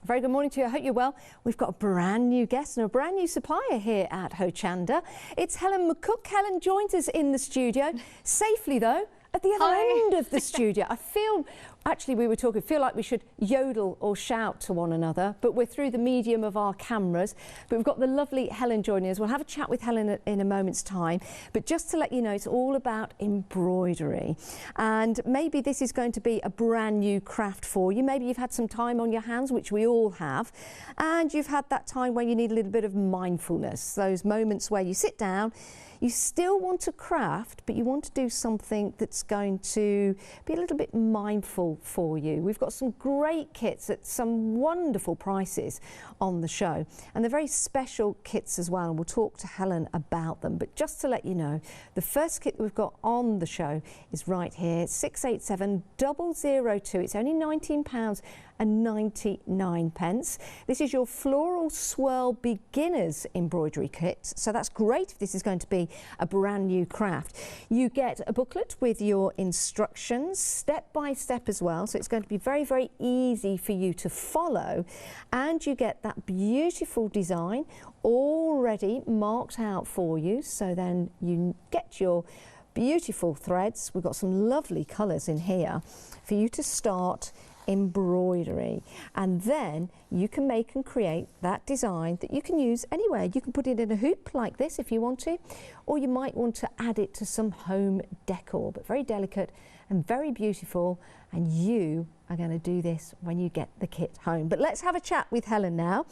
Very good morning to you. I hope you're well. We've got a brand new guest and a brand new supplier here at Hochanda. It's Helen McCook. Helen joins us in the studio, safely though, at the other end of the studio. I feel, actually we were talking, feel like we should yodel or shout to one another, but we're through the medium of our cameras. But we've got the lovely Helen joining us. We'll have a chat with Helen in a moment's time. But just to let you know, it's all about embroidery. And maybe this is going to be a brand new craft for you. Maybe you've had some time on your hands, which we all have. And you've had that time where you need a little bit of mindfulness. Those moments where you sit down, you still want to craft, but you want to do something that's going to be a little bit mindful for you. We've got some great kits at some wonderful prices on the show, and they're very special kits as well, and we'll talk to Helen about them. But just to let you know, the first kit that we've got on the show is right here, 687002. It's only £19.99. This is your floral swirl beginners embroidery kit, so that's great if this is going to be a brand new craft. You get a booklet with your instructions step by step as well, so it's going to be very, very easy for you to follow, and you get that beautiful design already marked out for you, so then you get your beautiful threads. We've got some lovely colours in here for you to start embroidery, and then you can make and create that design that you can use anywhere. You can put it in a hoop like this if you want to, or you might want to add it to some home decor, but very delicate and very beautiful, and you are going to do this when you get the kit home. But let's have a chat with Helen now.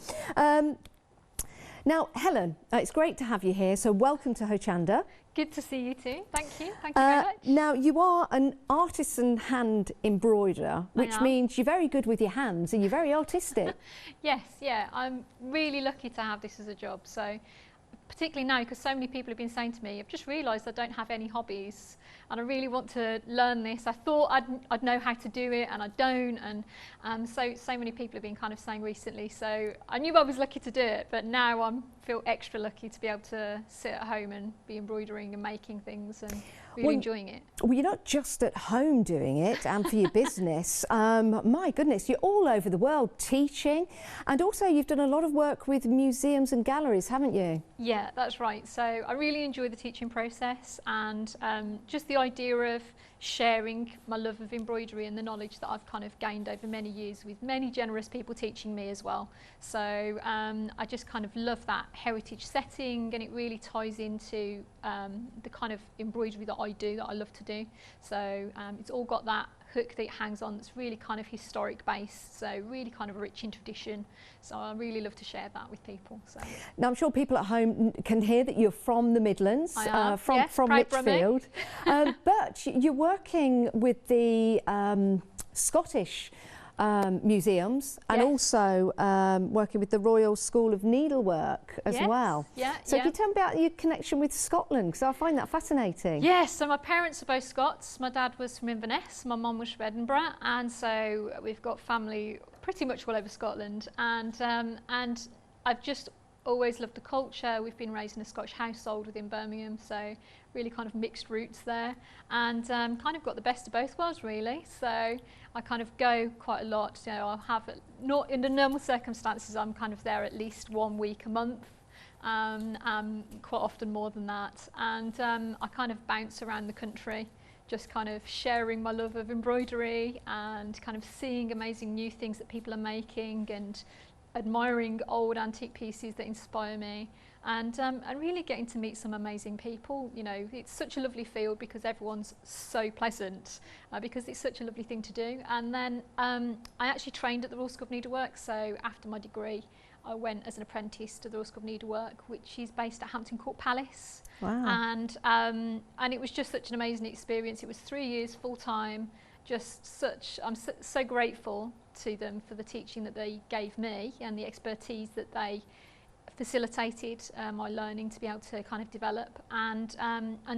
Now, Helen, it's great to have you here, so welcome to Hochanda. Good to see you too. Thank you very much. Now, you are an artisan hand embroiderer, which means you're very good with your hands and you're very artistic. Yes, yeah, I'm really lucky to have this as a job. So, particularly now, because so many people have been saying to me, I've just realised I don't have any hobbies and I really want to learn this. I thought I'd know how to do it and I don't, and so many people have been kind of saying recently, so I knew I was lucky to do it, but now I feel extra lucky to be able to sit at home and be embroidering and making things and really enjoying it. Well, you're not just at home doing it and for your business. My goodness, you're all over the world teaching, and also you've done a lot of work with museums and galleries, haven't you? Yeah, that's right. So I really enjoy the teaching process, and just the idea of sharing my love of embroidery and the knowledge that I've kind of gained over many years with many generous people teaching me as well. So I just kind of love that heritage setting, and it really ties into the kind of embroidery that I do, that I love to do. So it's all got that hook that it hangs on that's really kind of historic based, so really kind of rich in tradition. So I really love to share that with people. So now I'm sure people at home can hear that you're from the Midlands, from Lichfield, but you're working with the Scottish museums, and also working with the Royal School of Needlework as well. So can you tell me about your connection with Scotland, because I find that fascinating. Yes, so my parents are both Scots. My dad was from Inverness, my mum was from Edinburgh, and so we've got family pretty much all over Scotland, and I've just always loved the culture. We've been raised in a Scottish household within Birmingham, so really kind of mixed roots there, and kind of got the best of both worlds really. So I kind of go quite a lot. You know, I'll have not in the normal circumstances, I'm kind of there at least 1 week a month, quite often more than that, and I kind of bounce around the country, just kind of sharing my love of embroidery and kind of seeing amazing new things that people are making, and admiring old antique pieces that inspire me, and really getting to meet some amazing people. You know, it's such a lovely field because everyone's so pleasant, because it's such a lovely thing to do. And then I actually trained at the Royal School of Needlework, so after my degree I went as an apprentice to the Royal School of Needlework, which is based at Hampton Court Palace. Wow. And it was just such an amazing experience. It was 3 years full time. Just such, I'm so grateful to them for the teaching that they gave me and the expertise that they facilitated my learning to be able to kind of develop, and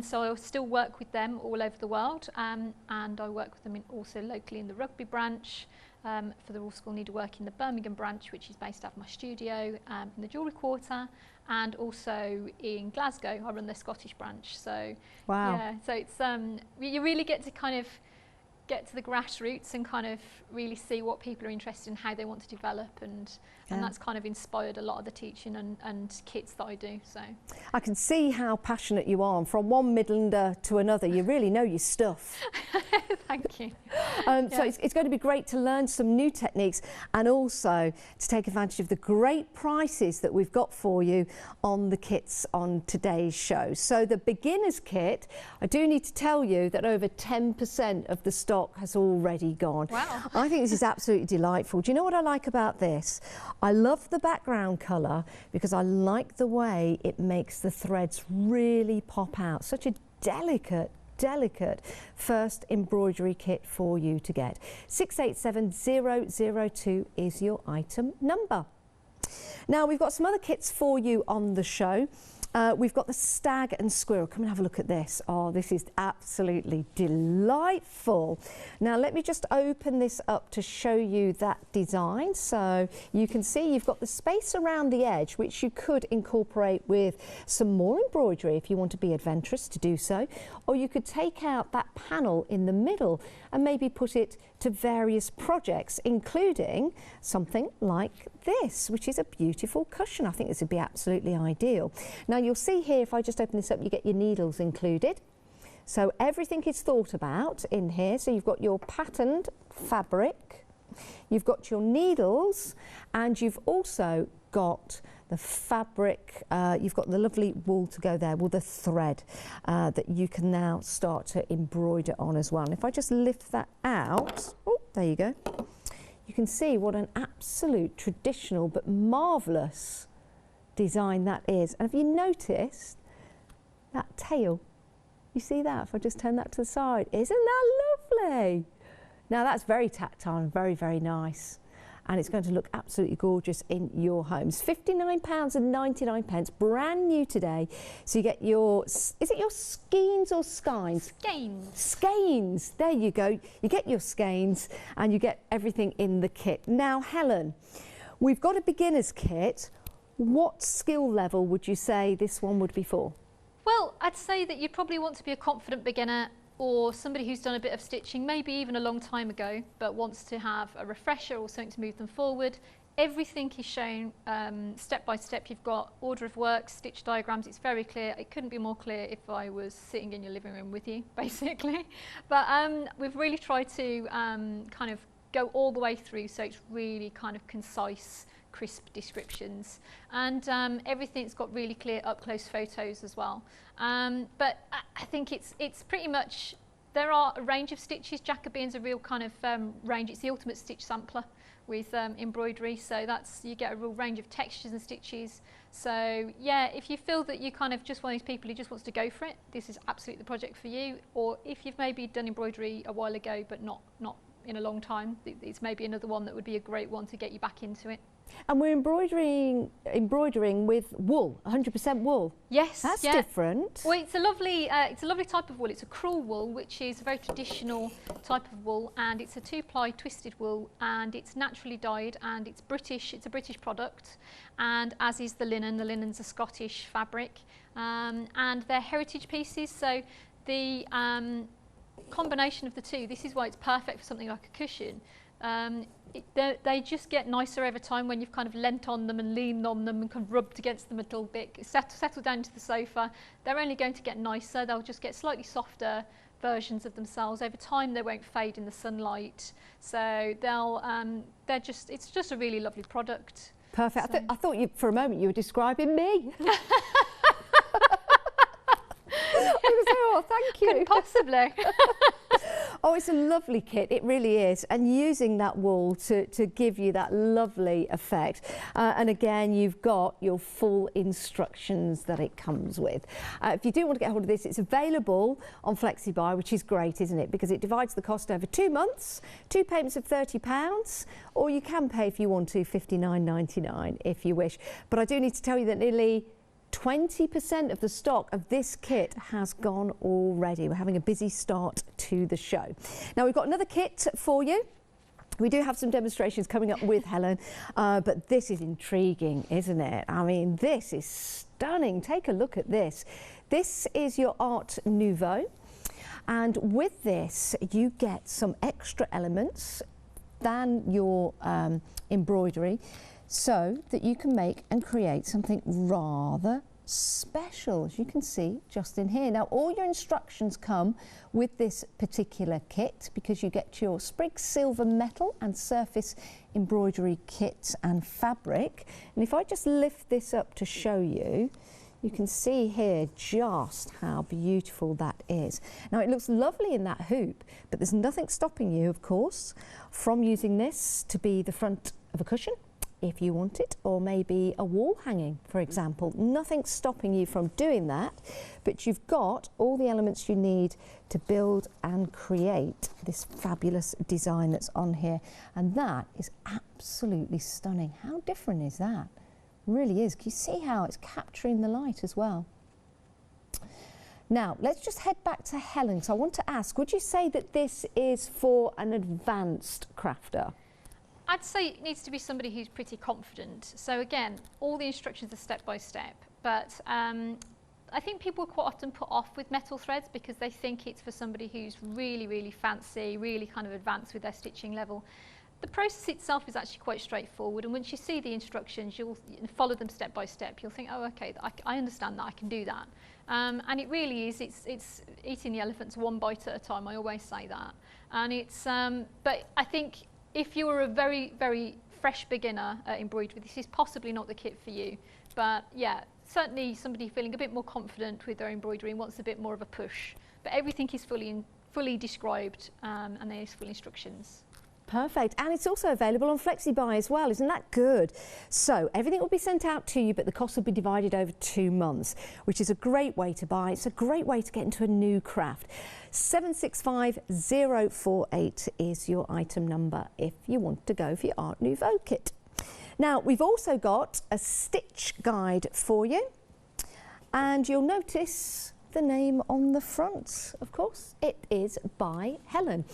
so I still work with them all over the world, and I work with them also locally in the rugby branch, for the Royal School of Needlework in the Birmingham branch, which is based out of my studio in the Jewellery Quarter, and also in Glasgow I run their Scottish branch. So wow. Yeah, so it's you really get to kind of get to the grassroots and kind of really see what people are interested in, how they want to develop, and that's kind of inspired a lot of the teaching and kits that I do. So I can see how passionate you are, and from one Midlander to another, you really know your stuff. Thank you. So it's going to be great to learn some new techniques and also to take advantage of the great prices that we've got for you on the kits on today's show. So the beginner's kit, I do need to tell you that over 10% of the stock has already gone. Wow. I think this is absolutely delightful. Do you know what I like about this? I love the background colour because I like the way it makes the threads really pop out. Such a delicate first embroidery kit for you to get. 687002 is your item number. Now we've got some other kits for you on the show. We've got the Stag and Squirrel. Come and have a look at this. Oh, this is absolutely delightful. Now let me just open this up to show you that design. So you can see you've got the space around the edge, which you could incorporate with some more embroidery if you want to be adventurous to do so. Or you could take out that panel in the middle and maybe put it to various projects, including something like this, which is a beautiful cushion. I think this would be absolutely ideal. Now you'll see here, if I just open this up, you get your needles included. So everything is thought about in here. So you've got your patterned fabric, you've got your needles, and you've also got the fabric, you've got the lovely wool to go there, well, the thread that you can now start to embroider on as well. And if I just lift that out, oh, there you go, you can see what an absolute traditional but marvellous design that is. And have you noticed that tail? You see that? If I just turn that to the side, isn't that lovely? Now that's very tactile and very, very nice. And it's going to look absolutely gorgeous in your homes. £59.99, brand new today. So you get your, is it your skeins or skeins? Skeins. Skeins, there you go. You get your skeins and you get everything in the kit. Now, Helen, we've got a beginner's kit. What skill level would you say this one would be for? Well, I'd say that you'd probably want to be a confident beginner, or somebody who's done a bit of stitching, maybe even a long time ago, but wants to have a refresher or something to move them forward. Everything is shown step by step. You've got order of work, stitch diagrams. It's very clear. It couldn't be more clear if I was sitting in your living room with you, basically. But we've really tried to kind of go all the way through, so it's really kind of concise, crisp descriptions, and everything's got really clear up-close photos as well. But I think it's pretty much, there are a range of stitches. Jacobean's a real kind of range. It's the ultimate stitch sampler with embroidery, so that's, you get a real range of textures and stitches. So yeah, if you feel that you kind of just one of these people who just wants to go for it, this is absolutely the project for you. Or if you've maybe done embroidery a while ago but not in a long time, it's maybe another one that would be a great one to get you back into it. And we're embroidering with wool, 100% wool. Yes, that's different. Well, it's a lovely type of wool. It's a crewel wool, which is a very traditional type of wool, and it's a 2-ply twisted wool, and it's naturally dyed, and it's British. It's a British product, and as is the linen. The linen's a Scottish fabric, and they're heritage pieces. So the combination of the two, this is why it's perfect for something like a cushion. They just get nicer over time when you've kind of leant on them and leaned on them and kind of rubbed against them a little bit, settled down to the sofa. They're only going to get nicer. They'll just get slightly softer versions of themselves. Over time, they won't fade in the sunlight. So they'll, it's just a really lovely product. Perfect. So. I thought you, for a moment, you were describing me. Oh, thank you. Couldn't possibly. Oh, it's a lovely kit, it really is, and using that wool to give you that lovely effect. And again, you've got your full instructions that it comes with. If you do want to get hold of this, it's available on FlexiBuy, which is great, isn't it? Because it divides the cost over 2 months, 2 payments of £30, or you can pay if you want to, £59.99 if you wish. But I do need to tell you that nearly 20% of the stock of this kit has gone already. We're having a busy start to the show. Now we've got another kit for you. We do have some demonstrations coming up with Helen, but this is intriguing, isn't it? I mean, this is stunning. Take a look at this. This is your Art Nouveau. And with this, you get some extra elements than your embroidery, so that you can make and create something rather special, as you can see just in here. Now, all your instructions come with this particular kit, because you get your Spriggs silver metal and surface embroidery kit and fabric. And if I just lift this up to show you, you can see here just how beautiful that is. Now, it looks lovely in that hoop, but there's nothing stopping you, of course, from using this to be the front of a cushion, if you want it, or maybe a wall hanging, for example. Nothing's stopping you from doing that, but you've got all the elements you need to build and create this fabulous design that's on here. And that is absolutely stunning. How different is that? It really is. Can you see how it's capturing the light as well? Now, let's just head back to Helen. So I want to ask, would you say that this is for an advanced crafter? I'd say it needs to be somebody who's pretty confident. So again, all the instructions are step by step, but I think people are quite often put off with metal threads because they think it's for somebody who's really, really fancy, really kind of advanced with their stitching level. The process itself is actually quite straightforward, and once you see the instructions, you'll follow them step by step. You'll think, oh, okay, I understand that, I can do that. And it really is, it's eating the elephants one bite at a time, I always say that. And it's, but I think if you're a very, very fresh beginner at embroidery, this is possibly not the kit for you. But yeah, certainly somebody feeling a bit more confident with their embroidery and wants a bit more of a push. But everything is fully described, and there is full instructions. Perfect. And it's also available on FlexiBuy as well. Isn't that good? So everything will be sent out to you, but the cost will be divided over 2 months, which is a great way to buy. It's a great way to get into a new craft. 765048 is your item number if you want to go for your Art Nouveau kit. Now, we've also got a stitch guide for you, and you'll notice the name on the front, of course. It is by Helen.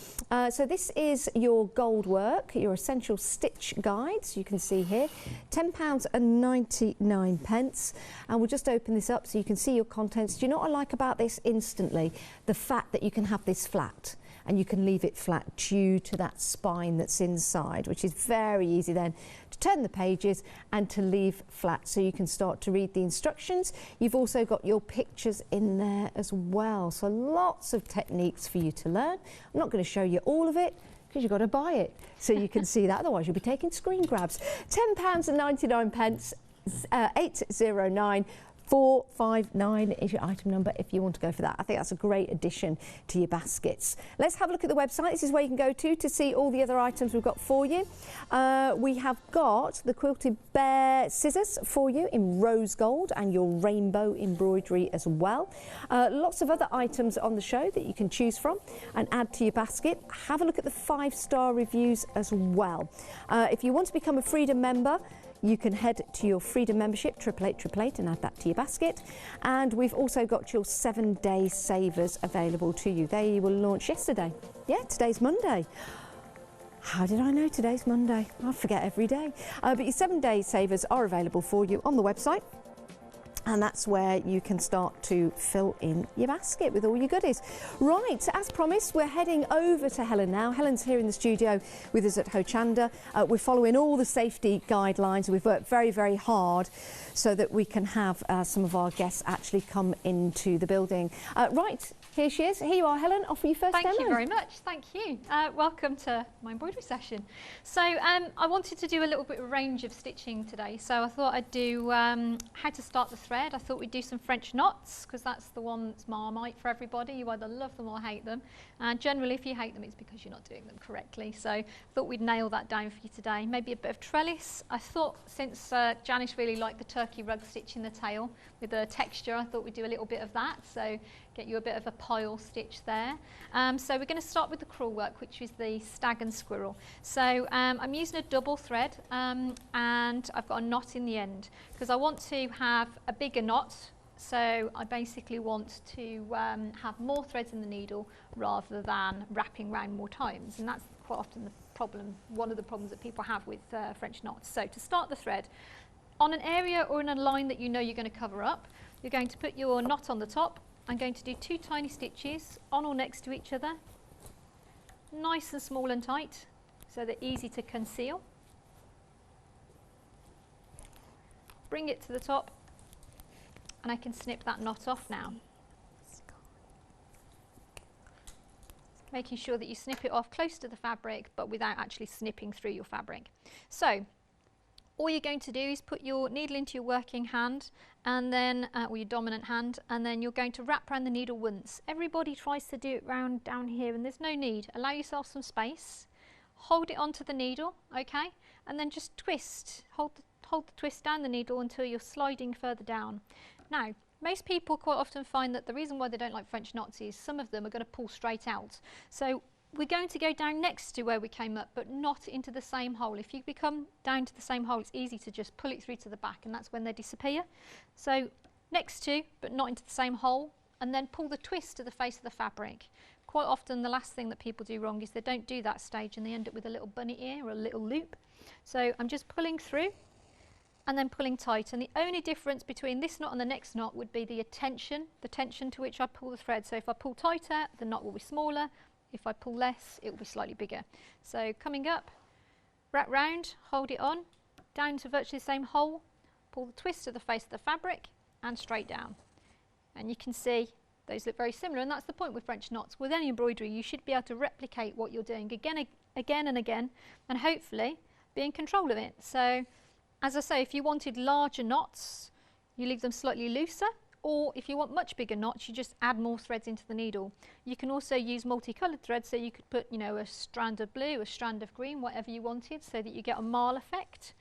So this is your gold work, your essential stitch guides. You can see here, £10.99. And we'll just open this up so you can see your contents. Do you know what I like about this instantly? The fact that you can have this flat, and you can leave it flat due to that spine that's inside, which is very easy then to turn the pages and to leave flat, so you can start to read the instructions. You've also got your pictures in there as well, so lots of techniques for you to learn. I'm not going to show you all of it because you've got to buy it so you can see that, otherwise you'll be taking screen grabs. £10.99, 809 459 is your item number if you want to go for that. I think that's a great addition to your baskets. Let's have a look at the website. This is where you can go to see all the other items we've got for you. We have got the quilted bear scissors for you in rose gold and your rainbow embroidery as well. Lots of other items on the show that you can choose from and add to your basket. Have a look at the 5-star reviews as well. If you want to become a Freedom member, you can head to your Freedom membership, 88888, and add that to your basket. And we've also got your 7-day savers available to you. They were launched yesterday. Yeah, today's Monday. How did I know today's Monday? I forget every day. But your 7-day savers are available for you on the website. And that's where you can start to fill in your basket with all your goodies. Right, as promised, we're heading over to Helen now. Helen's here in the studio with us at Hochanda. We're following all the safety guidelines. We've worked very, very hard so that we can have some of our guests actually come into the building. Right, here she is. Here you are, Helen. Off for your first demo. Thank you very much. Thank you. Welcome to my embroidery session. So I wanted to do a little bit of range of stitching today. So I thought I'd do how to start the thread. I thought we'd do some French knots because that's the one that's Marmite for everybody. You either love them or hate them. And generally, if you hate them, it's because you're not doing them correctly. So I thought we'd nail that down for you today. Maybe a bit of trellis. I thought since Janice really liked the turkey rug stitch in the tail with the texture, I thought we'd do a little bit of that. So get you a bit of a pile stitch there. So we're going to start with the crewel work, which is the stag and squirrel. So I'm using a double thread and I've got a knot in the end because I want to have a bigger knot. So I basically want to have more threads in the needle rather than wrapping round more times, and that's quite often the problem, one of the problems that people have with French knots. So to start the thread, on an area or in a line that you know you're going to cover up, you're going to put your knot on the top I'm going to do 2 tiny stitches on or next to each other, nice and small and tight, so they're easy to conceal. Bring it to the top, and I can snip that knot off now. Making sure that you snip it off close to the fabric, but without actually snipping through your fabric. So all you're going to do is put your needle into your working hand, and then or your dominant hand, and then you're going to wrap around the needle once. Everybody tries to do it round down here, and there's no need. Allow yourself some space, hold it onto the needle, okay, and then just twist. Hold the twist down the needle until you're sliding further down. Now, most people quite often find that the reason why they don't like French knots is some of them are going to pull straight out. So we're going to go down next to where we came up, but not into the same hole. If you become down to the same hole, it's easy to just pull it through to the back, and that's when they disappear. So next to, but not into the same hole, and then pull the twist to the face of the fabric. Quite often the last thing that people do wrong is they don't do that stage, and they end up with a little bunny ear or a little loop. So I'm just pulling through and then pulling tight, and the only difference between this knot and the next knot would be the tension to which I pull the thread. So if I pull tighter, the knot will be smaller. If I pull less, it will be slightly bigger. So coming up, wrap round, hold it on, down to virtually the same hole, pull the twist to the face of the fabric, and straight down. And you can see those look very similar, and that's the point with French knots. With any embroidery, you should be able to replicate what you're doing again and again, and hopefully be in control of it. So as I say, if you wanted larger knots, you leave them slightly looser, or if you want much bigger knots, you just add more threads into the needle. You can also use multicoloured threads, so you could put, you know, a strand of blue, a strand of green, whatever you wanted, so that you get a marl effect.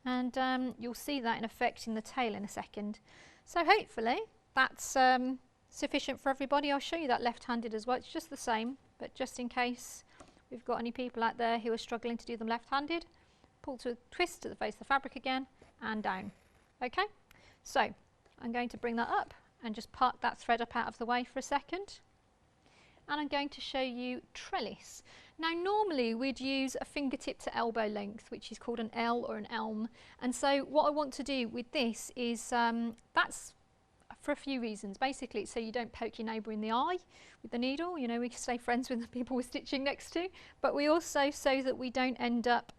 And you'll see that in effect in the tail in a second. So hopefully that's sufficient for everybody. I'll show you that left-handed as well. It's just the same, but just in case we've got any people out there who are struggling to do them left-handed, pull to a twist to the face of the fabric again and down. Okay, so I'm going to bring that up and just park that thread up out of the way for a second, and I'm going to show you trellis. Now normally we'd use a fingertip to elbow length, which is called an L or an elm, and so what I want to do with this is that's for a few reasons. Basically it's so you don't poke your neighbour in the eye with the needle, you know, we can stay friends with the people we're stitching next to, but we also so that we don't end up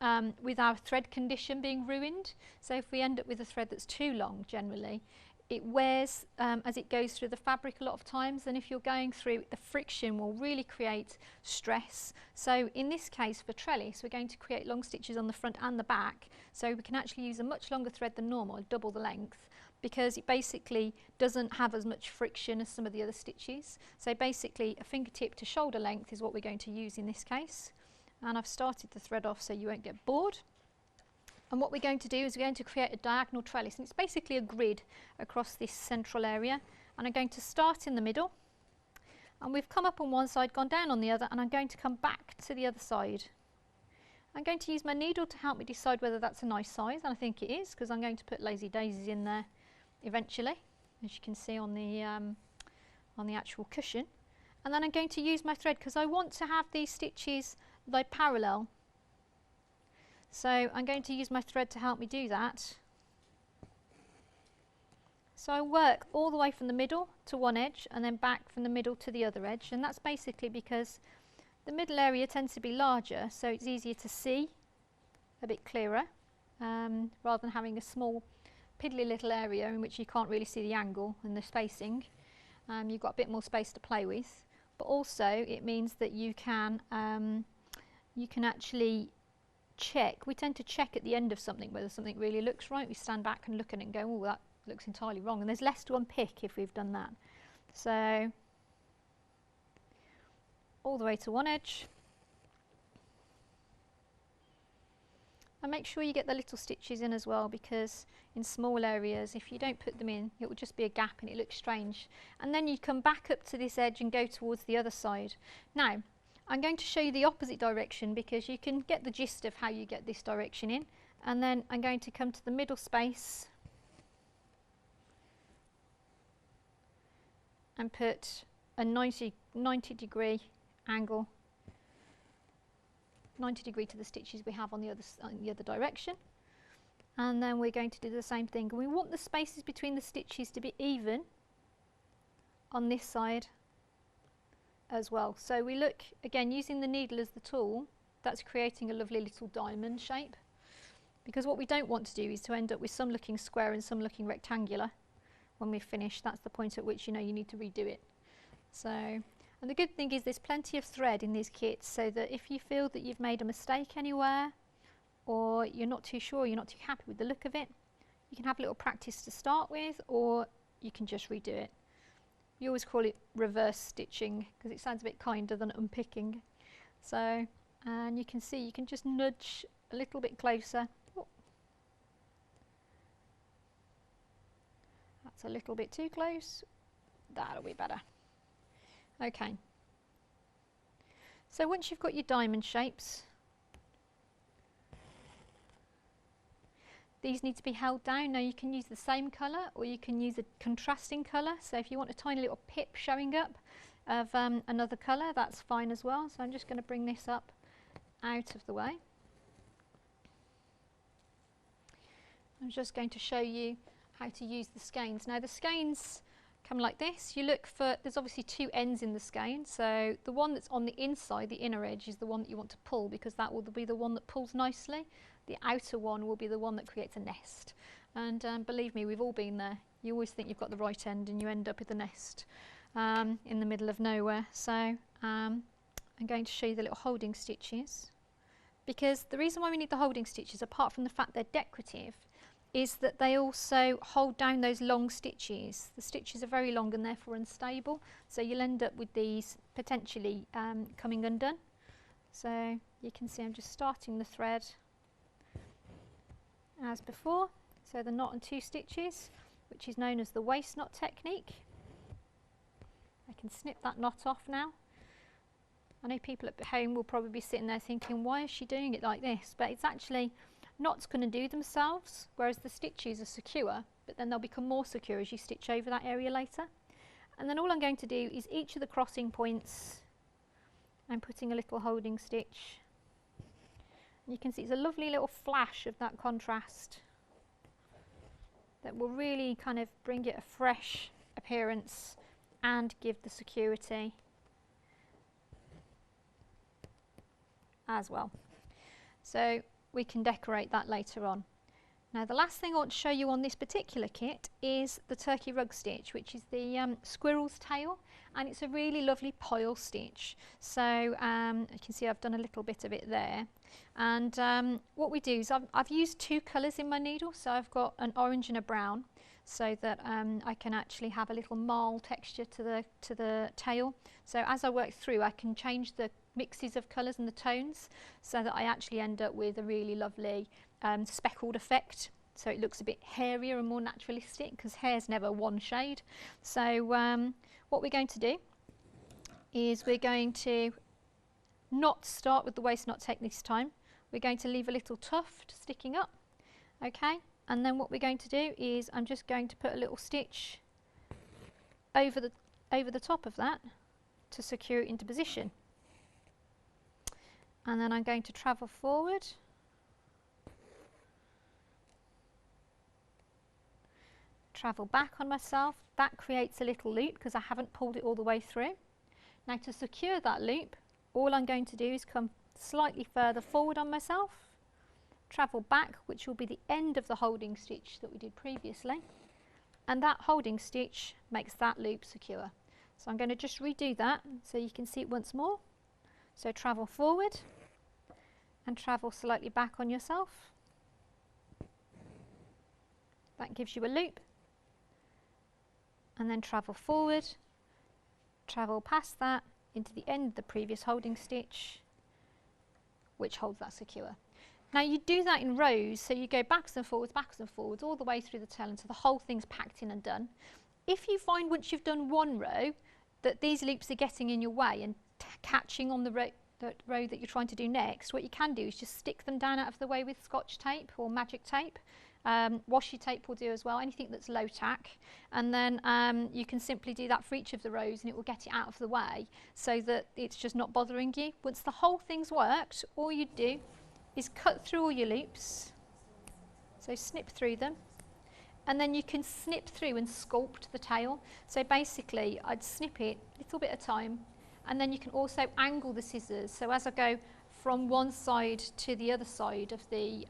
with our thread condition being ruined. So if we end up with a thread that's too long, generally it wears as it goes through the fabric a lot of times, and if you're going through it, the friction will really create stress. So in this case for trellis, we're going to create long stitches on the front and the back, so we can actually use a much longer thread than normal, double the length, because it basically doesn't have as much friction as some of the other stitches. So basically a fingertip to shoulder length is what we're going to use in this case, and I've started the thread off so you won't get bored. And what we're going to do is we're going to create a diagonal trellis, and it's basically a grid across this central area, and I'm going to start in the middle, and we've come up on one side, gone down on the other, and I'm going to come back to the other side. I'm going to use my needle to help me decide whether that's a nice size, and I think it is, because I'm going to put lazy daisies in there eventually, as you can see on the actual cushion. And then I'm going to use my thread because I want to have these stitches lie parallel. So I'm going to use my thread to help me do that. So I work all the way from the middle to one edge and then back from the middle to the other edge, and that's basically because the middle area tends to be larger, so it's easier to see a bit clearer rather than having a small piddly little area in which you can't really see the angle and the spacing. You've got a bit more space to play with, but also it means that you can actually check. We tend to check at the end of something whether something really looks right. We stand back and look at it and go, oh, that looks entirely wrong, and there's less to unpick if we've done that. So all the way to one edge, and make sure you get the little stitches in as well, because in small areas if you don't put them in it will just be a gap and it looks strange. And then you come back up to this edge and go towards the other side. Now I'm going to show you the opposite direction because you can get the gist of how you get this direction in, and then I'm going to come to the middle space and put a 90 degree angle, 90 degree to the stitches we have on the other direction, and then we're going to do the same thing. We want the spaces between the stitches to be even on this side as well. So we look, again, using the needle as the tool, that's creating a lovely little diamond shape. Because what we don't want to do is to end up with some looking square and some looking rectangular. When we've finished, that's the point at which you know you need to redo it. So, and the good thing is there's plenty of thread in these kits, so that if you feel that you've made a mistake anywhere, or you're not too sure, you're not too happy with the look of it, you can have a little practice to start with, or you can just redo it. You always call it reverse stitching because it sounds a bit kinder than unpicking. So, and you can see you can just nudge a little bit closer. Oh. That's a little bit too close. That'll be better. Okay. So once you've got your diamond shapes, these need to be held down. Now you can use the same colour or you can use a contrasting colour. So if you want a tiny little pip showing up of another colour, that's fine as well. So I'm just going to bring this up out of the way. I'm just going to show you how to use the skeins. Now the skeins come like this. You look for, there's obviously two ends in the skein. So the one that's on the inside, the inner edge, is the one that you want to pull because that will be the one that pulls nicely. The outer one will be the one that creates a nest. And believe me, we've all been there. You always think you've got the right end and you end up with a nest in the middle of nowhere. So I'm going to show you the little holding stitches. Because the reason why we need the holding stitches, apart from the fact they're decorative, is that they also hold down those long stitches. The stitches are very long and therefore unstable. So you'll end up with these potentially coming undone. So you can see I'm just starting the thread as before, so the knot and 2 stitches, which is known as the waist knot technique. I can snip that knot off now. I know people at home will probably be sitting there thinking, why is she doing it like this? But it's actually, knots going to do themselves, whereas the stitches are secure, but then they'll become more secure as you stitch over that area later. And then all I'm going to do is each of the crossing points, I'm putting a little holding stitch. You can see it's a lovely little flash of that contrast that will really kind of bring it a fresh appearance and give the security as well. So we can decorate that later on. Now the last thing I want to show you on this particular kit is the turkey rug stitch, which is the squirrel's tail, and it's a really lovely pile stitch. So you can see I've done a little bit of it there. And what we do is I've used 2 colours in my needle, so I've got an orange and a brown, so that I can actually have a little marl texture to the tail. So as I work through, I can change the mixes of colours and the tones, so that I actually end up with a really lovely speckled effect. So it looks a bit hairier and more naturalistic, because hair's never one shade. So what we're going to do is we're going to not start with the waist knot technique this time. We're going to leave a little tuft sticking up, okay? And then what we're going to do is I'm just going to put a little stitch over the top of that to secure it into position. And then I'm going to travel forward, travel back on myself. That creates a little loop because I haven't pulled it all the way through. Now to secure that loop, all I'm going to do is come slightly further forward on myself, travel back, which will be the end of the holding stitch that we did previously, and that holding stitch makes that loop secure. So I'm going to just redo that so you can see it once more. So travel forward and travel slightly back on yourself. That gives you a loop. And then travel forward, travel past that into the end of the previous holding stitch, which holds that secure. Now you do that in rows, so you go backwards and forwards all the way through the tail until the whole thing's packed in and done. If you find once you've done one row that these loops are getting in your way and catching on the row that you're trying to do next, what you can do is just stick them down out of the way with Scotch tape or magic tape. Washi tape will do as well, anything that's low tack, and then you can simply do that for each of the rows and it will get it out of the way so that it's just not bothering you. Once the whole thing's worked, all you do is cut through all your loops, so snip through them, and then you can snip through and sculpt the tail. So basically I'd snip it a little bit at a time, and then you can also angle the scissors. So as I go from one side to the other side of the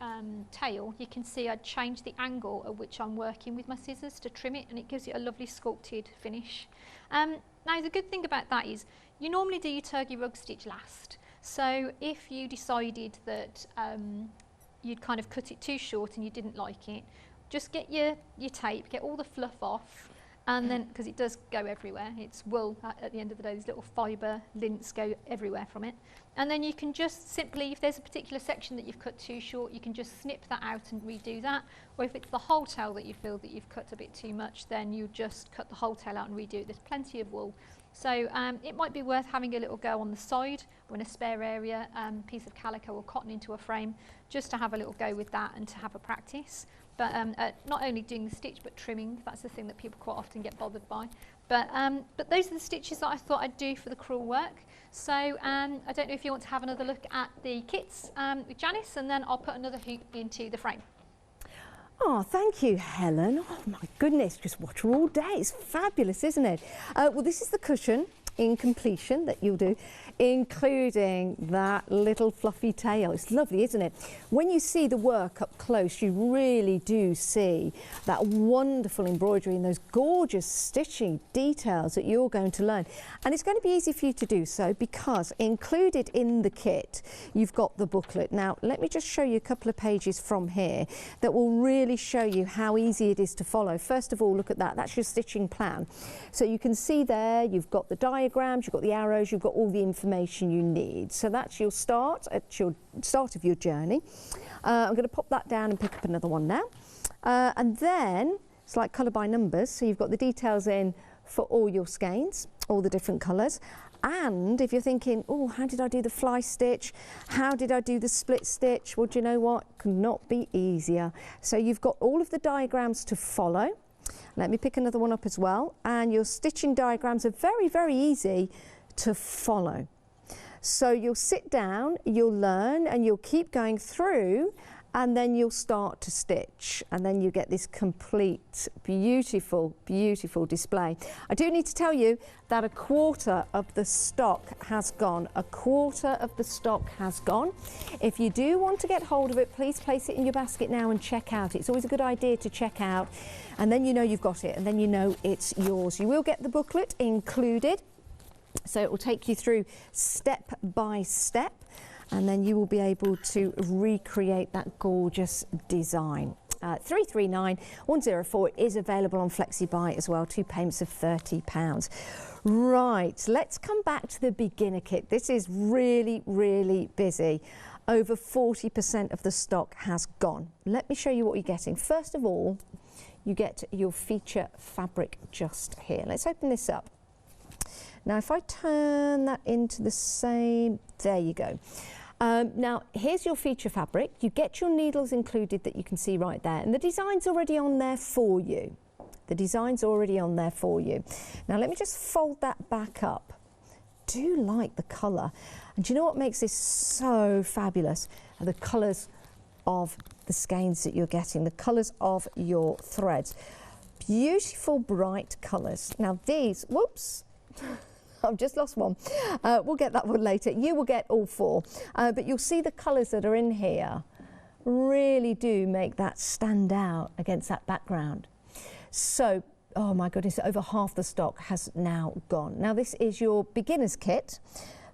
tail, you can see I'd change the angle at which I'm working with my scissors to trim it, and it gives it a lovely sculpted finish. Now the good thing about that is you normally do your turkey rug stitch last. So if you decided that you'd kind of cut it too short and you didn't like it, just get your tape, get all the fluff off, and then, because it does go everywhere, it's wool at the end of the day, these little fibre lints go everywhere from it. And then you can just simply, if there's a particular section that you've cut too short, you can just snip that out and redo that. Or if it's the whole tail that you feel that you've cut a bit too much, then you just cut the whole tail out and redo it. There's plenty of wool. So it might be worth having a little go on the side or in a spare area, piece of calico or cotton into a frame, just to have a little go with that and to have a practice. But not only doing the stitch, but trimming. That's the thing that people quite often get bothered by. But those are the stitches that I thought I'd do for the crewel work. So I don't know if you want to have another look at the kits with Janice, and then I'll put another hoop into the frame. Oh, thank you, Helen. Oh, my goodness, just watch her all day. It's fabulous, isn't it? Well, this is the cushion in completion that you'll do, including that little fluffy tail. It's lovely, isn't it? When you see the work up close, you really do see that wonderful embroidery and those gorgeous stitching details that you're going to learn. And it's going to be easy for you to do so because included in the kit, you've got the booklet. Now, let me just show you a couple of pages from here that will really show you how easy it is to follow. First of all, look at that. That's your stitching plan. So you can see there, you've got the diagrams, you've got the arrows, you've got all the information you need. So that's your start, at your start of your journey. I'm going to pop that down and pick up another one now. And then it's like colour by numbers. So you've got the details in for all your skeins, all the different colours. And if you're thinking, oh, how did I do the fly stitch? How did I do the split stitch? Well, do you know what? Could not be easier. So you've got all of the diagrams to follow. Let me pick another one up as well. And your stitching diagrams are very, very easy to follow. So you'll sit down, you'll learn, and you'll keep going through, and then you'll start to stitch, and then you get this complete, beautiful, beautiful display. I do need to tell you that a quarter of the stock has gone. A quarter of the stock has gone. If you do want to get hold of it, please place it in your basket now and check out. It's always a good idea to check out, and then you know you've got it, and then you know it's yours. You will get the booklet included, so it will take you through step by step, and then you will be able to recreate that gorgeous design. 339104 is available on FlexiBuy as well, 2 payments of £30. Right, let's come back to the beginner kit. This is really, really busy. Over 40% of the stock has gone. Let me show you what you're getting. First of all, you get your feature fabric just here. Let's open this up. Now, if I turn that into the same, there you go. Now, here's your feature fabric. You get your needles included that you can see right there, and the design's already on there for you. The design's already on there for you. Now, let me just fold that back up. Do like the colour. And do you know what makes this so fabulous? Are the colours of the skeins that you're getting, the colours of your threads. Beautiful, bright colours. Now, these, whoops. I've just lost one. We'll get that one later. You will get all four. But you'll see the colours that are in here really do make that stand out against that background. So, oh my goodness, over half the stock has now gone. Now, this is your beginner's kit,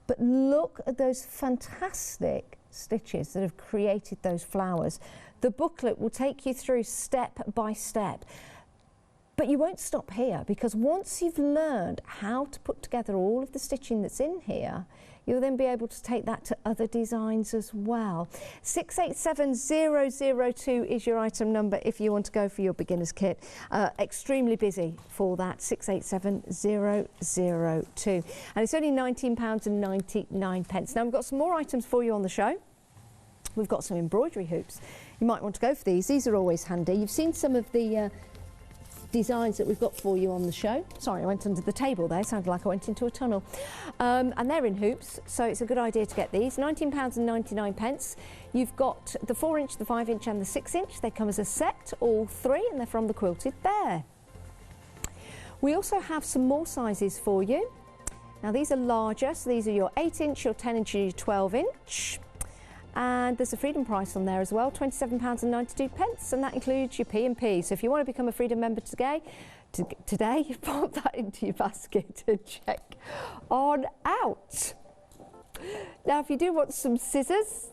but look at those fantastic stitches that have created those flowers. The booklet will take you through step by step. But you won't stop here, because once you've learned how to put together all of the stitching that's in here, you'll then be able to take that to other designs as well. 687002 is your item number if you want to go for your beginner's kit. Extremely busy for that, 687002. And it's only £19.99. Now, we've got some more items for you on the show. We've got some embroidery hoops. You might want to go for these. These are always handy. You've seen some of the designs that we've got for you on the show. Sorry, I went under the table there, sounded like I went into a tunnel. And they're in hoops, so it's a good idea to get these. £19.99. You've got the 4-inch, the 5-inch and the 6-inch. They come as a set, all three, and they're from the Quilted Bear. We also have some more sizes for you. Now these are larger, so these are your 8-inch, your 10-inch and your 12-inch. And there's a Freedom price on there as well, £27.92, and that includes your P&P. So if you want to become a Freedom member today, you pop that into your basket and check on out. Now if you do want some scissors,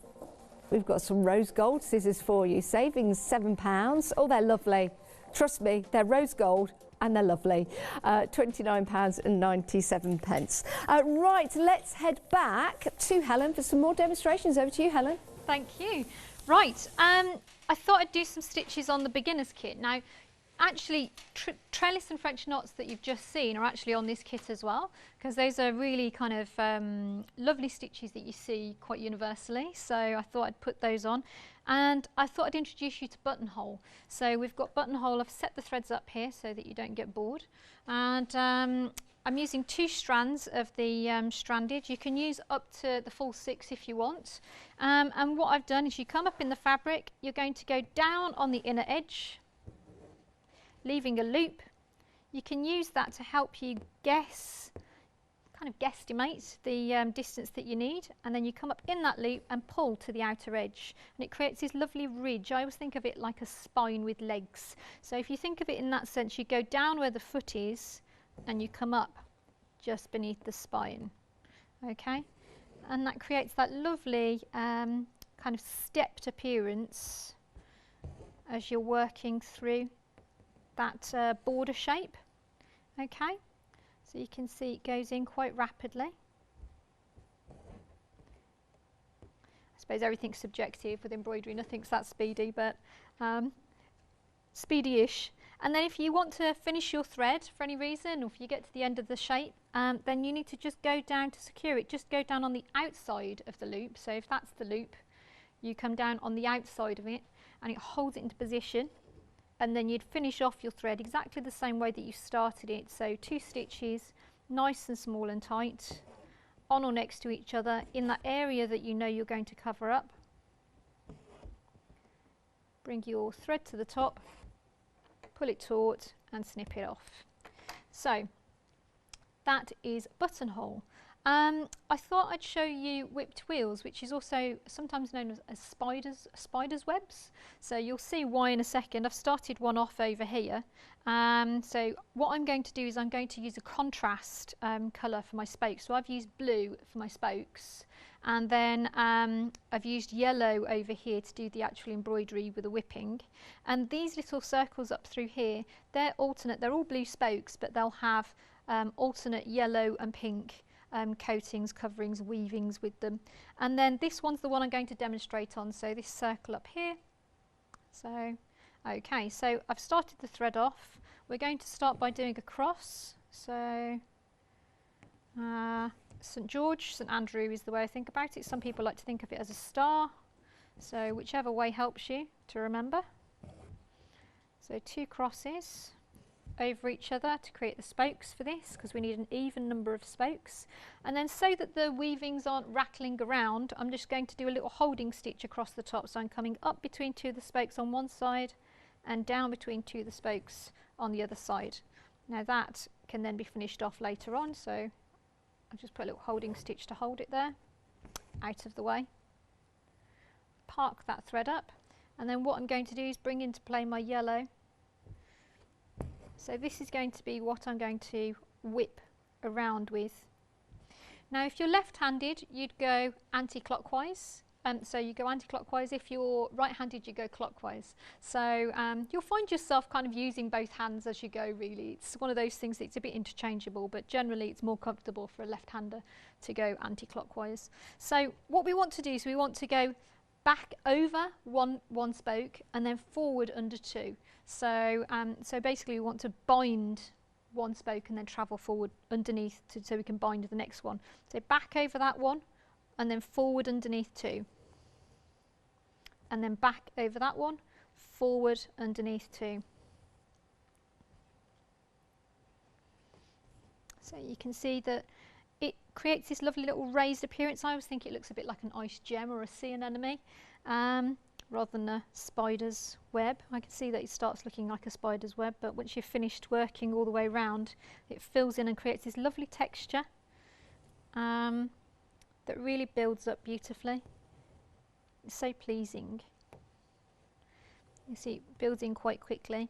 we've got some rose gold scissors for you, savings £7. Oh, they're lovely. Trust me, they're rose gold. And they're lovely, £29.97. Right, let's head back to Helen for some more demonstrations. Over to you, Helen. Thank you. Right, I thought I'd do some stitches on the beginner's kit. Now, actually, trellis and French knots that you've just seen are actually on this kit as well, because those are really kind of lovely stitches that you see quite universally. So I thought I'd put those on. And I thought I'd introduce you to buttonhole. So we've got buttonhole. I've set the threads up here so that you don't get bored. And I'm using 2 strands of the stranded. You can use up to the full 6 if you want. And what I've done is you come up in the fabric, you're going to go down on the inner edge, leaving a loop. You can use that to help you guesstimate the distance that you need, and then you come up in that loop and pull to the outer edge, and it creates this lovely ridge. I always think of it like a spine with legs. So if you think of it in that sense, you go down where the foot is and you come up just beneath the spine. Okay, and that creates that lovely kind of stepped appearance as you're working through that border shape. Okay, so you can see it goes in quite rapidly. I suppose everything's subjective with embroidery, nothing's that speedy, but speedy-ish. And then if you want to finish your thread for any reason, or if you get to the end of the shape, then you need to just go down to secure it. Just go down on the outside of the loop. So if that's the loop, you come down on the outside of it and it holds it into position. And then you'd finish off your thread exactly the same way that you started it. So 2 stitches, nice and small and tight, on or next to each other in that area that you know you're going to cover up. Bring your thread to the top, pull it taut and snip it off. So that is buttonhole. I thought I'd show you whipped wheels, which is also sometimes known as spider's webs. So you'll see why in a second. I've started one off over here. So what I'm going to do is I'm going to use a contrast colour for my spokes. So I've used blue for my spokes, and then I've used yellow over here to do the actual embroidery with the whipping. And these little circles up through here, they're alternate. They're all blue spokes, but they'll have alternate yellow and pink coatings, coverings, weavings with them. And then this one's the one I'm going to demonstrate on, so this circle up here. So okay, so I've started the thread off. We're going to start by doing a cross. So St George, St Andrew is the way I think about it. Some people like to think of it as a star, so whichever way helps you to remember. So 2 crosses over each other to create the spokes for this, because we need an even number of spokes. And then so that the weavings aren't rattling around, I'm just going to do a little holding stitch across the top. So I'm coming up between 2 of the spokes on one side and down between 2 of the spokes on the other side. Now that can then be finished off later on, so I'll just put a little holding stitch to hold it there, out of the way. Park that thread up, and then what I'm going to do is bring into play my yellow. So this is going to be what I'm going to whip around with. Now if you're left-handed, you'd go anti-clockwise. So you go anti-clockwise. If you're right-handed, you go clockwise. So you'll find yourself kind of using both hands as you go, really. It's one of those things that's a bit interchangeable, but generally it's more comfortable for a left-hander to go anti-clockwise. So what we want to do is we want to go back over one spoke and then forward under 2. So so basically we want to bind one spoke and then travel forward underneath so we can bind the next one. So back over that one and then forward underneath 2. And then back over that one, forward underneath 2. So you can see that it creates this lovely little raised appearance. I always think it looks a bit like an ice gem or a sea anemone rather than a spider's web. I can see that it starts looking like a spider's web, but once you've finished working all the way around, it fills in and creates this lovely texture that really builds up beautifully. It's so pleasing. You see it builds in quite quickly,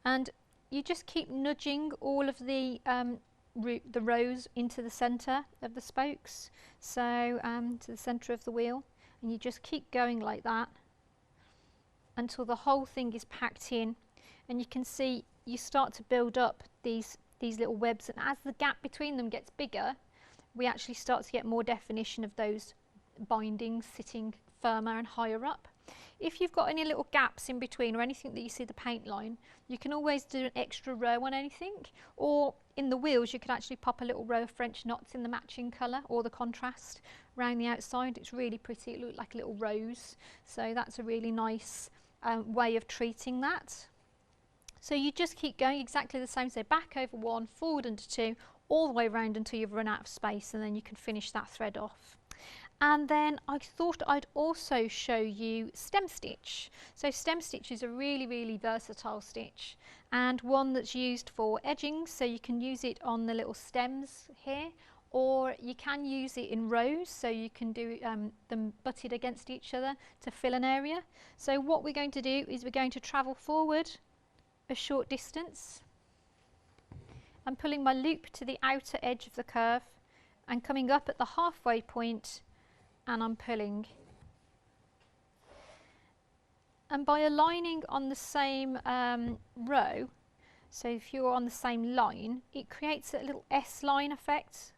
and you just keep nudging all of the rows into the centre of the spokes, so to the centre of the wheel, and you just keep going like that until the whole thing is packed in, and you can see you start to build up these little webs, and as the gap between them gets bigger, we actually start to get more definition of those bindings sitting firmer and higher up. If you've got any little gaps in between or anything that you see the paint line, you can always do an extra row on anything, or in the wheels you could actually pop a little row of French knots in the matching colour or the contrast around the outside. It's really pretty, it looks like a little rose, so that's a really nice way of treating that. So you just keep going exactly the same, so back over one, forward under two, all the way around until you've run out of space, and then you can finish that thread off. And then I thought I'd also show you stem stitch. So stem stitch is a really, really versatile stitch, and one that's used for edging, so you can use it on the little stems here, or you can use it in rows, so you can do them butted against each other to fill an area. So what we're going to do is we're going to travel forward a short distance. I'm pulling my loop to the outer edge of the curve and coming up at the halfway point, and I'm pulling. And by aligning on the same row, so if you're on the same line, it creates a little S-line effect.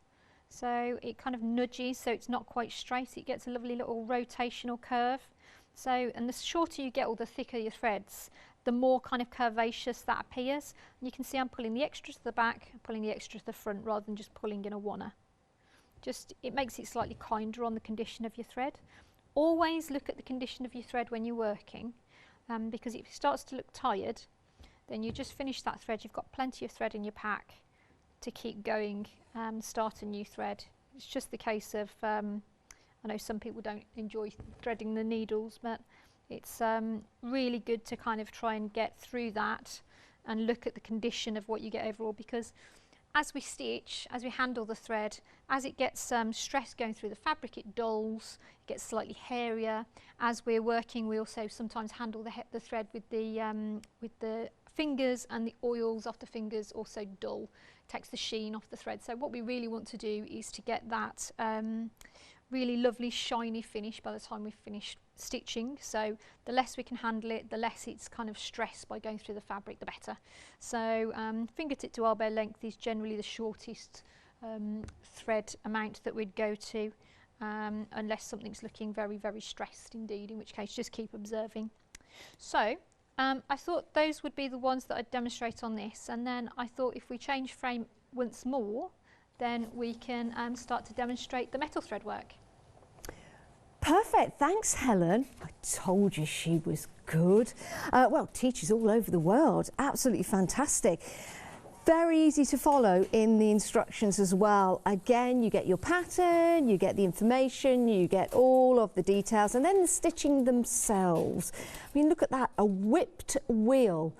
So it kind of nudges, so it's not quite straight, it gets a lovely little rotational curve. So, and the shorter you get, or the thicker your threads, the more kind of curvaceous that appears. And you can see I'm pulling the extra to the back, pulling the extra to the front, rather than just pulling in a oneer. It makes it slightly kinder on the condition of your thread. Always look at the condition of your thread when you're working, because if it starts to look tired, then you just finish that thread. You've got plenty of thread in your pack to keep going, start a new thread. It's just the case of, I know some people don't enjoy threading the needles, but it's really good to kind of try and get through that and look at the condition of what you get overall, because as we stitch, as we handle the thread, as it gets stress going through the fabric, it dulls, it gets slightly hairier. As we're working, we also sometimes handle the thread with the fingers, and the oils off the fingers also dull, takes the sheen off the thread. So what we really want to do is to get that really lovely shiny finish by the time we've finished stitching. So the less we can handle it, the less it's kind of stressed by going through the fabric, the better. So fingertip to elbow length is generally the shortest thread amount that we'd go to, unless something's looking very, very stressed indeed, in which case just keep observing. So I thought those would be the ones that I'd demonstrate on this, and then I thought if we change frame once more, then we can start to demonstrate the metal thread work. Perfect, thanks Helen. I told you she was good. Well, teachers all over the world, absolutely fantastic. Very easy to follow in the instructions as well. Again, you get your pattern, you get the information, you get all of the details, and then the stitching themselves. I mean, look at that, a whipped wheel.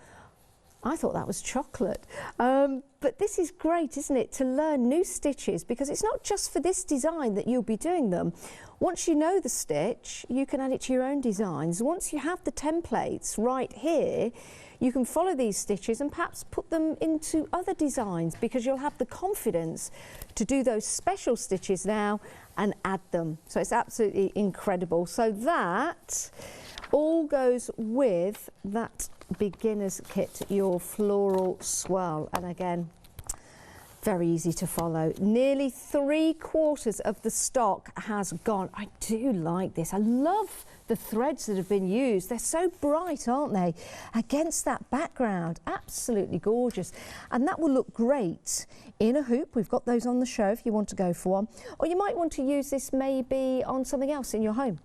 I thought that was chocolate. But this is great, isn't it, to learn new stitches, because it's not just for this design that you'll be doing them. Once you know the stitch, you can add it to your own designs. Once you have the templates right here, you can follow these stitches and perhaps put them into other designs, because you'll have the confidence to do those special stitches now and add them. So it's absolutely incredible. So that all goes with that beginner's kit, your floral swirl, and again, very easy to follow. Nearly 3/4 of the stock has gone. I do like this. I love the threads that have been used. They're so bright, aren't they, against that background. Absolutely gorgeous. And that will look great in a hoop. We've got those on the show if you want to go for one. Or you might want to use this maybe on something else in your home,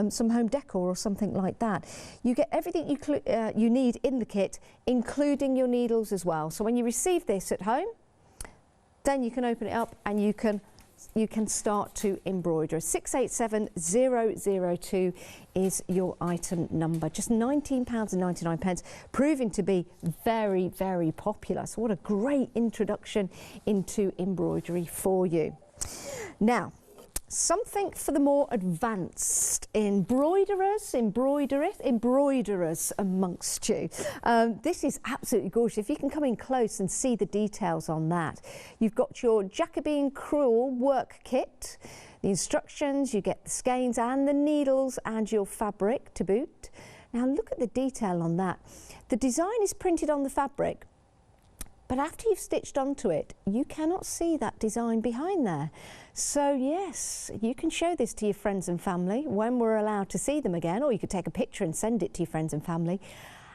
some home decor or something like that. You get everything you need in the kit, including your needles as well. So when you receive this at home, Then you can open it up and you can start to embroider. 687002 is your item number. Just £19.99, proving to be very, very popular. So what a great introduction into embroidery for you. Now, something for the more advanced embroiderers amongst you. This is absolutely gorgeous. If you can come in close and see the details on that. You've got your Jacobean crewel work kit, the instructions, you get the skeins and the needles and your fabric to boot. Now look at the detail on that. The design is printed on the fabric, but after you've stitched onto it, you cannot see that design behind there. So yes, you can show this to your friends and family when we're allowed to see them again, or you could take a picture and send it to your friends and family,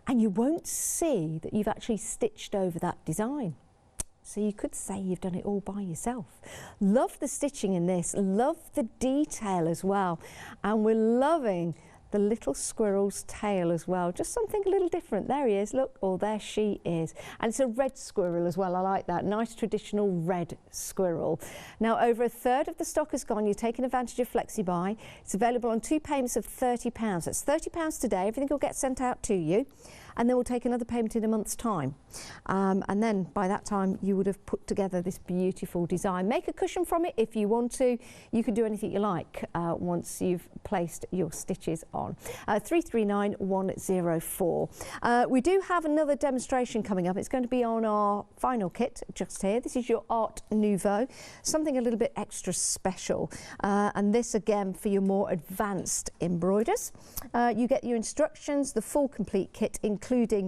and you won't see that you've actually stitched over that design. So you could say you've done it all by yourself. Love the stitching in this, love the detail as well, and we're loving the little squirrel's tail as well, just something a little different. There he is, look, or there she is. And it's a red squirrel as well, I like that, nice traditional red squirrel. Now over a third of the stock has gone, you're taking advantage of FlexiBuy. It's available on 2 payments of £30. That's £30 today, everything will get sent out to you. And then we'll take another payment in a month's time. And then by that time you would have put together this beautiful design. Make a cushion from it if you want to. You can do anything you like once you've placed your stitches on. 339104. We do have another demonstration coming up. It's going to be on our final kit just here. This is your Art Nouveau, something a little bit extra special. And this again for your more advanced embroiders. You get your instructions, the full complete kit, including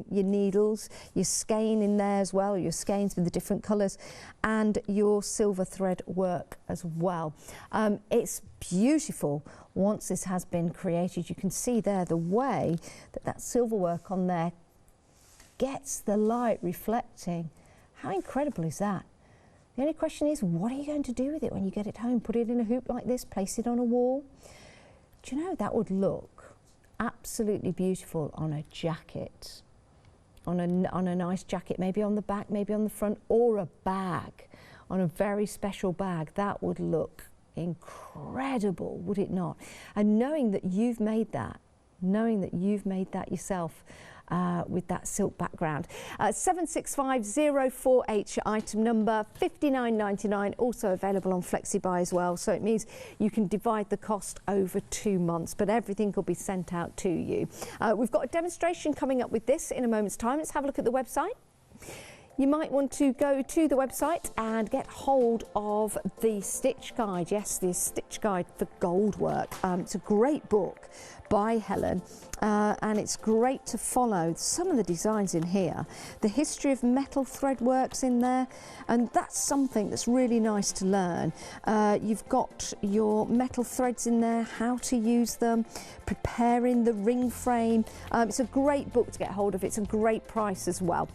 your needles, your skein in there as well, your skeins with the different colours, and your silver thread work as well. It's beautiful once this has been created. You can see there the way that that silver work on there gets the light reflecting. How incredible is that? The only question is, what are you going to do with it when you get it home? Put it in a hoop like this, place it on a wall? Do you know, that would look absolutely beautiful on a jacket, on a nice jacket, maybe on the back, maybe on the front, or a bag, on a very special bag. That would look incredible, would it not? And knowing that you've made that, yourself, with that silk background. 765048 item number, £59.99, also available on FlexiBuy as well, so it means you can divide the cost over 2 months, but everything will be sent out to you. We've got a demonstration coming up with this in a moment's time. Let's have a look at the website. You might want to go to the website and get hold of the stitch guide. Yes, the stitch guide for gold work. It's a great book by Helen, and it's great to follow some of the designs in here. The history of metal thread works in there, and that's something that's really nice to learn. You've got your metal threads in there, how to use them, preparing the ring frame. It's a great book to get hold of. It's a great price as well.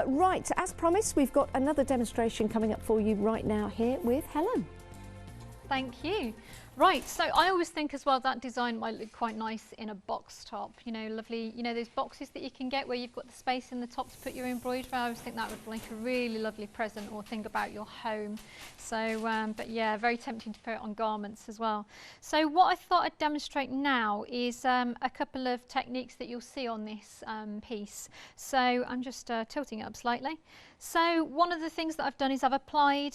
Right, as promised, we've got another demonstration coming up for you right now here with Helen. Thank you. Right, so I always think as well that design might look quite nice in a box top, you know, lovely, you know, those boxes that you can get where you've got the space in the top to put your embroidery. I always think that would make a really lovely present or thing about your home. So, but yeah, very tempting to put it on garments as well. So what I thought I'd demonstrate now is a couple of techniques that you'll see on this piece. So I'm just tilting it up slightly. So one of the things that I've done is I've applied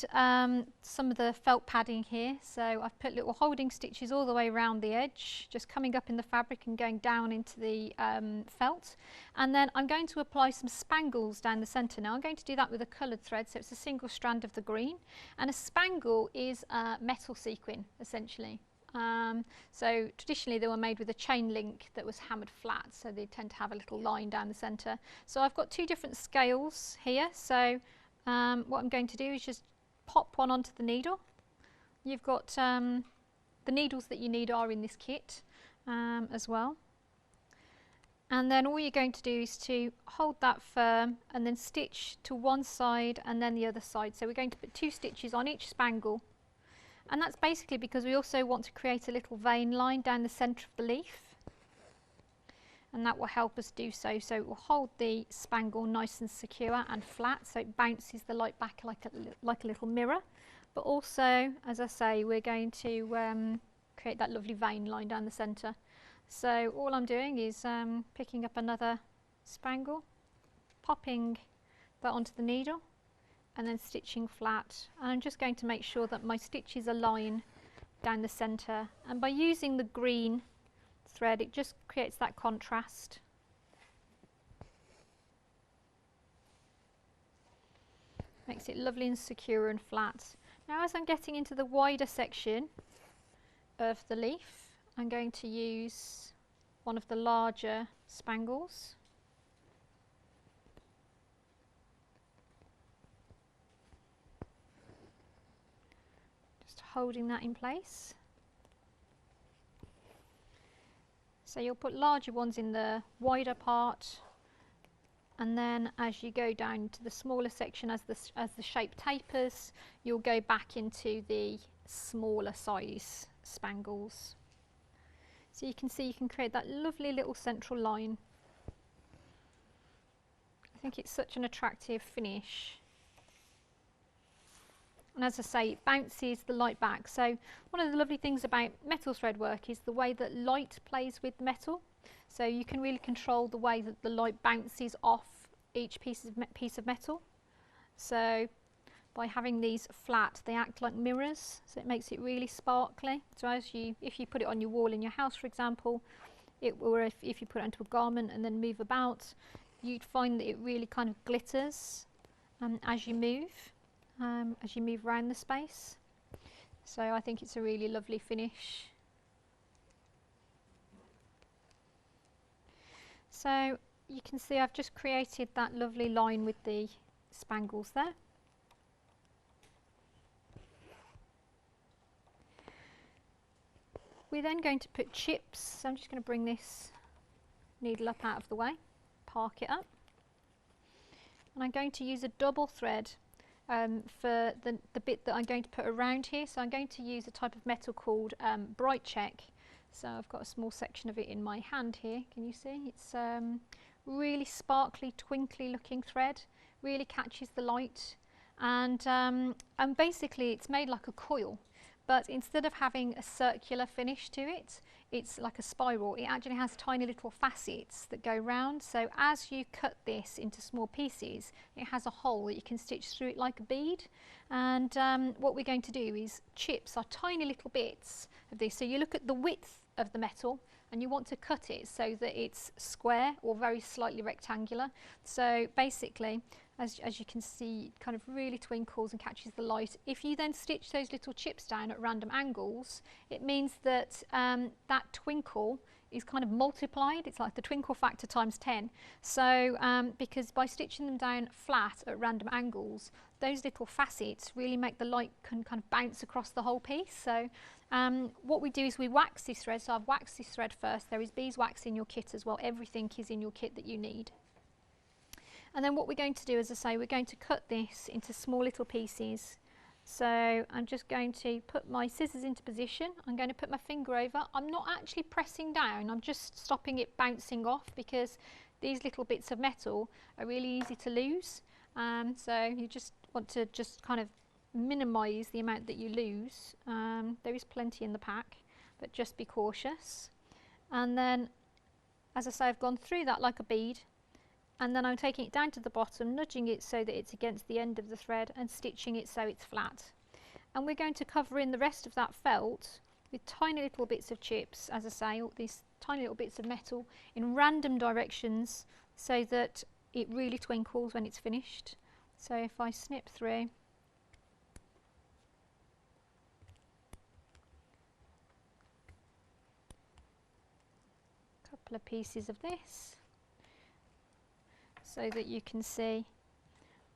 some of the felt padding here. So I've put little holding stitches all the way around the edge, just coming up in the fabric and going down into the felt. And then I'm going to apply some spangles down the centre. Now I'm going to do that with a coloured thread, so it's a single strand of the green. And a spangle is a metal sequin, essentially. So traditionally they were made with a chain link that was hammered flat, so they tend to have a little line down the centre. So I've got 2 different scales here, so what I'm going to do is just pop one onto the needle. You've got the needles that you need are in this kit as well. And then all you're going to do is to hold that firm and then stitch to one side and then the other side. So we're going to put 2 stitches on each spangle. And that's basically because we also want to create a little vein line down the centre of the leaf. and that will help us do so. So it will hold the spangle nice and secure and flat, so it bounces the light back like a little mirror. But also, as I say, we're going to create that lovely vein line down the centre. So all I'm doing is picking up another spangle, popping that onto the needle, and then stitching flat. And I'm just going to make sure that my stitches align down the centre, and by using the green thread it just creates that contrast. Makes it lovely and secure and flat. Now as I'm getting into the wider section of the leaf, I'm going to use one of the larger spangles. Just holding that in place. So you'll put larger ones in the wider part, and then as you go down to the smaller section, as the shape tapers, you'll go back into the smaller size spangles. So you can see you can create that lovely little central line. I think it's such an attractive finish. And as I say, it bounces the light back. So one of the lovely things about metal thread work is the way that light plays with metal. So you can really control the way that the light bounces off each piece of metal. So by having these flat, they act like mirrors, so it makes it really sparkly. So if you put it on your wall in your house, for example, or if you put it onto a garment and then move about, you'd find that it really kind of glitters as you move around the space. So I think it's a really lovely finish. So you can see I've just created that lovely line with the spangles there. We're then going to put chips, so I'm just going to bring this needle up out of the way, park it up, and I'm going to use a double thread for the bit that I'm going to put around here. So I'm going to use a type of metal called bright check. So I've got a small section of it in my hand here, can you see? It's really sparkly, twinkly looking thread, really catches the light, and basically it's made like a coil. But instead of having a circular finish to it, it's like a spiral. It actually has tiny little facets that go round. So as you cut this into small pieces, it has a hole that you can stitch through it like a bead. And what we're going to do is chips are tiny little bits of this. So you look at the width of the metal and you want to cut it so that it's square or very slightly rectangular. So basically, as you can see, it kind of really twinkles and catches the light. If you then stitch those little chips down at random angles, it means that that twinkle is kind of multiplied. It's like the twinkle factor times 10. So because by stitching them down flat at random angles, those little facets really make the light kind of bounce across the whole piece. So what we do is we wax this thread. So I've waxed this thread first. There is beeswax in your kit as well. Everything is in your kit that you need. And then what we're going to do, as I say, we're going to cut this into small little pieces. So I'm just going to put my scissors into position. I'm going to put my finger over. I'm not actually pressing down, I'm just stopping it bouncing off, because these little bits of metal are really easy to lose. So you just want to just kind of minimise the amount that you lose. There is plenty in the pack, but just be cautious. And then, as I say, I've gone through that like a bead. And then I'm taking it down to the bottom, nudging it so that it's against the end of the thread and stitching it so it's flat. And we're going to cover in the rest of that felt with tiny little bits of chips, as I say, all these tiny little bits of metal in random directions so that it really twinkles when it's finished. So if I snip through, a couple of pieces of this, so that you can see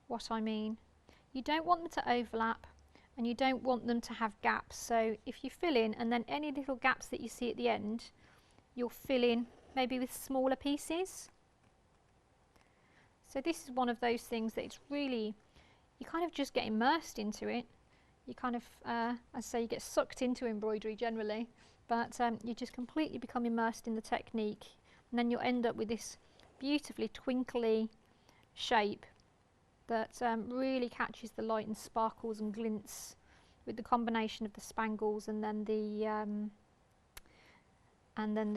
what I mean. You don't want them to overlap and you don't want them to have gaps. So if you fill in, and then any little gaps that you see at the end, you'll fill in maybe with smaller pieces. So this is one of those things that it's really, you kind of just get immersed into it. You kind of, as I say, you get sucked into embroidery generally, but you just completely become immersed in the technique. and then you'll end up with this beautifully twinkly shape that really catches the light and sparkles and glints with the combination of the spangles and then the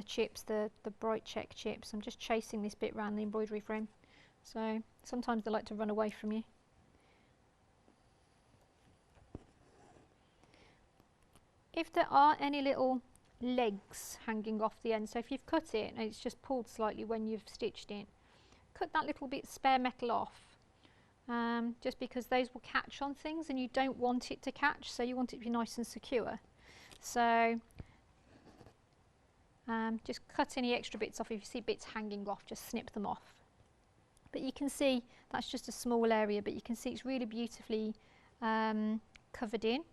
chips, the bright check chips. I'm just chasing this bit around the embroidery frame, so sometimes they like to run away from you. If there are any little legs hanging off the end, so if you've cut it and it's just pulled slightly when you've stitched it, cut that little bit spare metal off, just because those will catch on things and you don't want it to catch, so you want it to be nice and secure. So just cut any extra bits off. If you see bits hanging off, just snip them off. But you can see that's just a small area, but you can see it's really beautifully covered in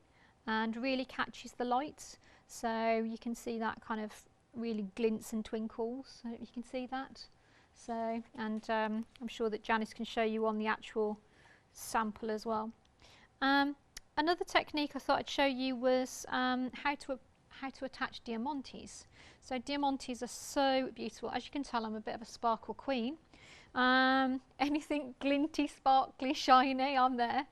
and really catches the light. So you can see that kind of really glints and twinkles. So you can see that. So, and I'm sure that Janice can show you on the actual sample as well. Another technique I thought I'd show you was how to attach diamantes. So diamantes are so beautiful. As you can tell, I'm a bit of a sparkle queen. Anything glinty, sparkly, shiny, I'm there.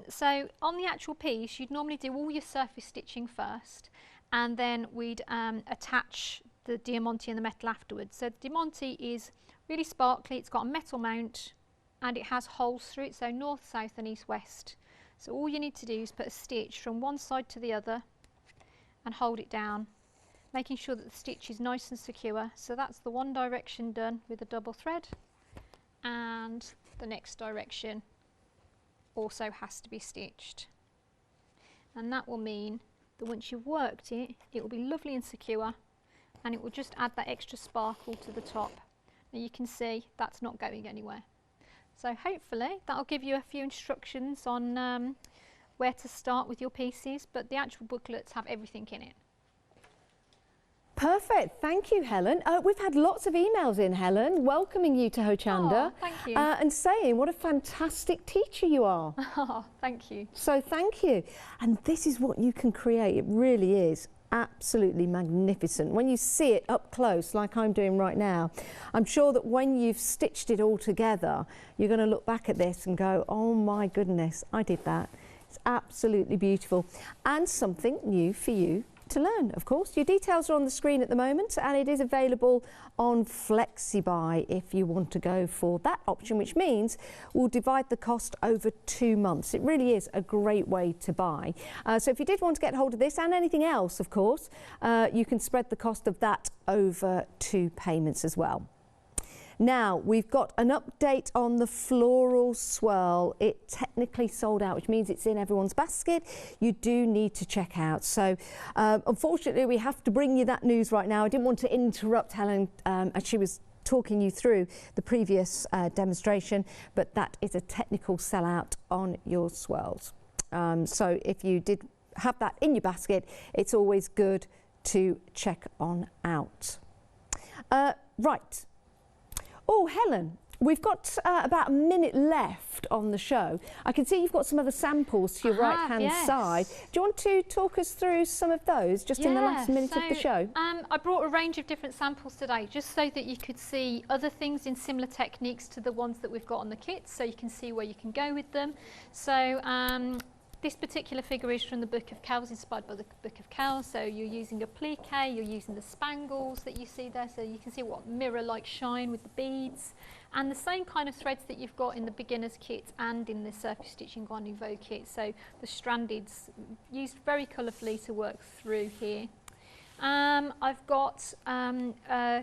So on the actual piece, you'd normally do all your surface stitching first, and then we'd attach the diamante and the metal afterwards. So the diamante is really sparkly, it's got a metal mount and it has holes through it, so north, south and east, west. So all you need to do is put a stitch from one side to the other and hold it down, making sure that the stitch is nice and secure. So that's the one direction done with a double thread, and the next direction also has to be stitched. And that will mean that once you've worked it, it will be lovely and secure, and it will just add that extra sparkle to the top. Now you can see that's not going anywhere. So hopefully that'll give you a few instructions on where to start with your pieces, but the actual booklets have everything in it. Perfect, thank you, Helen. We've had lots of emails in, Helen, welcoming you to Hochanda. Oh, thank you. And saying what a fantastic teacher you are. Oh, thank you. So thank you. And this is what you can create. It really is absolutely magnificent. When you see it up close, like I'm doing right now, I'm sure that when you've stitched it all together, you're going to look back at this and go, oh my goodness, I did that. It's absolutely beautiful and something new for you to learn, of course. Your details are on the screen at the moment, and it is available on FlexiBuy if you want to go for that option, which means we'll divide the cost over 2 months. It really is a great way to buy. So if you did want to get hold of this and anything else, of course, you can spread the cost of that over 2 payments as well. Now, we've got an update on the floral swirl. It technically sold out, which means it's in everyone's basket. You do need to check out. So, unfortunately, we have to bring you that news right now. I didn't want to interrupt Helen as she was talking you through the previous demonstration, but that is a technical sellout on your swirls. So, if you did have that in your basket, it's always good to check on out. Right. Oh, Helen, we've got about a minute left on the show. I can see you've got some other samples to your right-hand side. Do you want to talk us through some of those just in the last minute of the show? I brought a range of different samples today just so that you could see other things in similar techniques to the ones that we've got on the kit, so you can see where you can go with them. So this particular figure is from the Book of Kells, inspired by the Book of Kells. So you're using a plique, you're using the spangles that you see there, so you can see what mirror-like shine with the beads. And the same kind of threads that you've got in the beginner's kit and in the surface stitching on Nouveau kit. So the strandeds used very colourfully to work through here. I've got a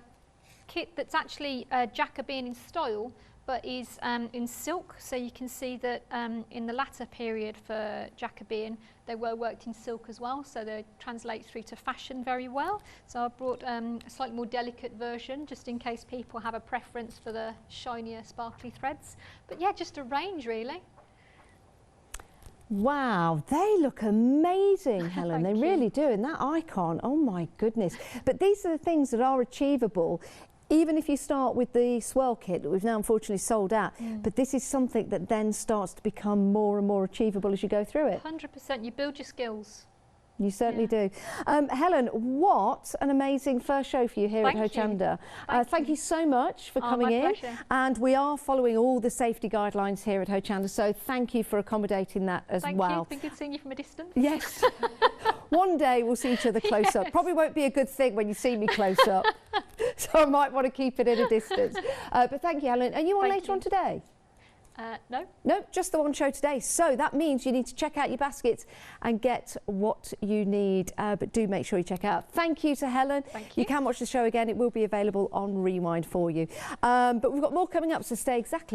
kit that's actually Jacobean in style, but is in silk, so you can see that in the latter period for Jacobean they were worked in silk as well, so they translate through to fashion very well. So I brought a slightly more delicate version just in case people have a preference for the shinier sparkly threads. But yeah, just a range really. Wow, they look amazing, Helen. They really do, and that icon, oh my goodness. But these are the things that are achievable even if you start with the swirl kit that we've now unfortunately sold out, but this is something that then starts to become more and more achievable as you go through it. 100%, you build your skills. You certainly do. Helen, what an amazing first show for you here at Hochanda. Thank you so much for coming in. Pleasure. And we are following all the safety guidelines here at Hochanda, so thank you for accommodating that as well. Thank you. Been good seeing you from a distance. Yes. One day we'll see each other close up. Probably won't be a good thing when you see me close up. So I might want to keep it at a distance. But thank you, Helen. Are you on later on today? No. No, just the one show today. So that means you need to check out your baskets and get what you need. But do make sure you check out. Thank you to Helen. Thank you. You can watch the show again. It will be available on Rewind for you. But we've got more coming up, so stay exactly.